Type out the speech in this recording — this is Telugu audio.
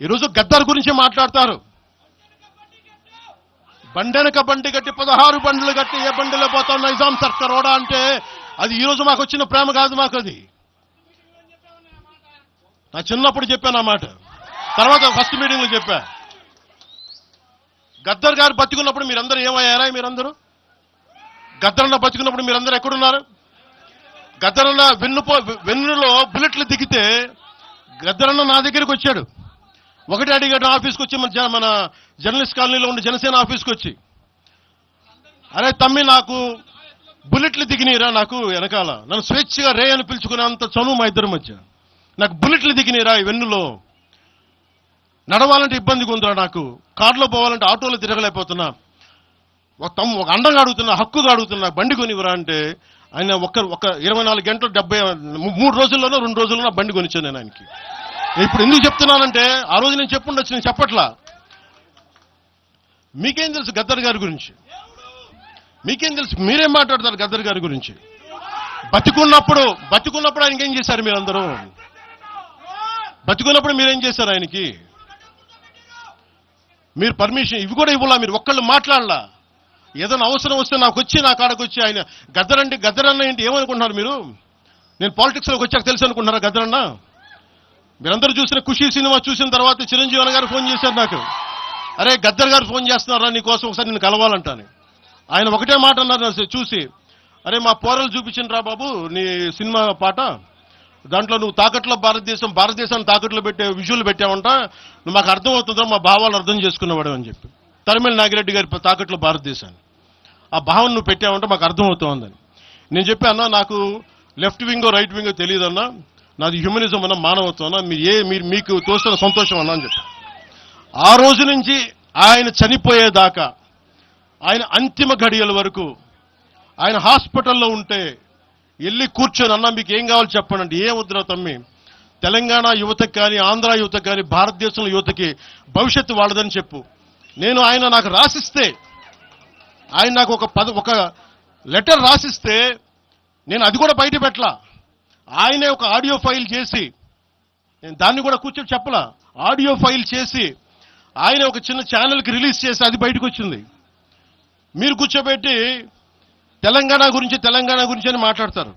ఈరోజు గద్దర్ గురించి మాట్లాడతారు. బండెనక బండి కట్టి 16 బండ్లు కట్టి ఏ బండిలో పోతాం నైజాం సర్కార్ ఓడా అంటే అది ఈరోజు మాకు వచ్చిన ప్రేమ కాదు. మాకు అది నా చిన్నప్పుడు చెప్పాను ఆ మాట, తర్వాత ఫస్ట్ మీటింగ్లో చెప్పా. గద్దర్ గారు బతికున్నప్పుడు మీరందరూ ఏమయ్యారా? మీరందరూ గద్దరన్న బతికున్నప్పుడు మీరందరూ ఎక్కడున్నారు? గద్దరన్న వెన్నులో బుల్లెట్లు దిగితే గద్దరన్న నా దగ్గరికి వచ్చాడు. ఒకటి అడిగాడు ఆఫీస్కి వచ్చి, మన జర్నలిస్ట్ కాలనీలో ఉండే జనసేన ఆఫీస్కి వచ్చి, అరే తమ్మి నాకు బుల్లెట్లు దిగినీరా, నాకు వెనకాల నన్ను స్వేచ్ఛగా రే అని పిలుచుకునే అంత చనువు మా ఇద్దరి మధ్య, నాకు బుల్లెట్లు దిగినీరా ఈ వెన్నులో, నడవాలంటే ఇబ్బందిగా ఉందిరా, నాకు కారులో పోవాలంటే ఆటోలో తిరగలేకపోతున్నా, ఒక అండంగా అడుగుతున్నా, హక్కుగా అడుగుతున్నా, బండి కొనివరా అంటే ఆయన ఒక 24 గంటలు 3 రోజుల్లోనో 2 రోజుల్లోనో బండి కొనిచ్చాను నేను ఆయనకి. ఇప్పుడు ఎందుకు చెప్తున్నానంటే ఆ రోజు నేను చెప్పుండొచ్చు, నేను చెప్పట్లా. మీకేం తెలుసు గద్దర్ గారి గురించి? మీకేం తెలుసు? మీరేం మాట్లాడతారు గద్దర్ గారి గురించి? బతికున్నప్పుడు ఆయనకి ఏం చేశారు? మీరందరూ బతికున్నప్పుడు మీరేం చేశారు ఆయనకి? మీరు పర్మిషన్ ఇవి కూడా ఇవ్వాలా? మీరు ఒక్కళ్ళు మాట్లాడలా? ఏదైనా అవసరం వస్తే నాకు వచ్చి నా కాడకు వచ్చి ఆయన గద్దర్ అన్న ఏంటి ఏమనుకుంటున్నారు మీరు? నేను పాలిటిక్స్లోకి వచ్చాక తెలుసు అనుకుంటున్నారా గద్దర్ అన్న? మీరందరూ చూసిన ఖుషీ సినిమా చూసిన తర్వాత చిరంజీవి అన్న గారు ఫోన్ చేశారు నాకు, అరే గద్దర్ గారు ఫోన్ చేస్తున్నారా నీకోసం ఒకసారి నేను కలవాలంటాను. ఆయన ఒకటే మాట అన్నారు చూసి, అరే మా పోరలు చూపించిన బాబు నీ సినిమా పాట, దాంట్లో నువ్వు తాకట్లో భారతదేశాన్ని తాకట్లో పెట్టే విజువల్ పెట్టావంట, నువ్వు మాకు అర్థం అవుతుందో మా భావాలు అర్థం చేసుకున్నవాడు అని చెప్పి, తరిమేల నాగిరెడ్డి గారి తాకట్లో భారతదేశాన్ని ఆ భావన నువ్వు పెట్టావంటే మాకు అర్థం అవుతుందని నేను చెప్పి, అన్నా నాకు లెఫ్ట్ వింగో రైట్ వింగో తెలియదన్నా, నాది హ్యూమనిజం అన్నా, మానవత్వం అన్నా, మీరు మీకు తోస్తున్న సంతోషం అన్నా అని చెప్పి. ఆ రోజు నుంచి ఆయన చనిపోయేదాకా, ఆయన అంతిమ ఘడియల వరకు ఆయన హాస్పిటల్లో ఉంటే వెళ్ళి కూర్చొని, అన్నా మీకు ఏం కావాలి చెప్పండి, ఏం వద్దురా తమ్మి, తెలంగాణ యువతకి కానీ ఆంధ్ర యువతకి కానీ భారతదేశంలో యువతకి భవిష్యత్తు వాళ్ళదని చెప్పు. ఆయన నాకు రాసిస్తే, ఆయన నాకు ఒక లెటర్ రాసిస్తే నేను అది కూడా బయట పెట్టలా. ఆయనే ఒక ఆడియో ఫైల్ చేసి, నేను దాన్ని కూడా కూర్చొని చెప్పలా, ఆడియో ఫైల్ చేసి ఆయన ఒక చిన్న ఛానల్కి రిలీజ్ చేసి అది బయటకు వచ్చింది. మీరు కూర్చోబెట్టి తెలంగాణ గురించి అని మాట్లాడతారు.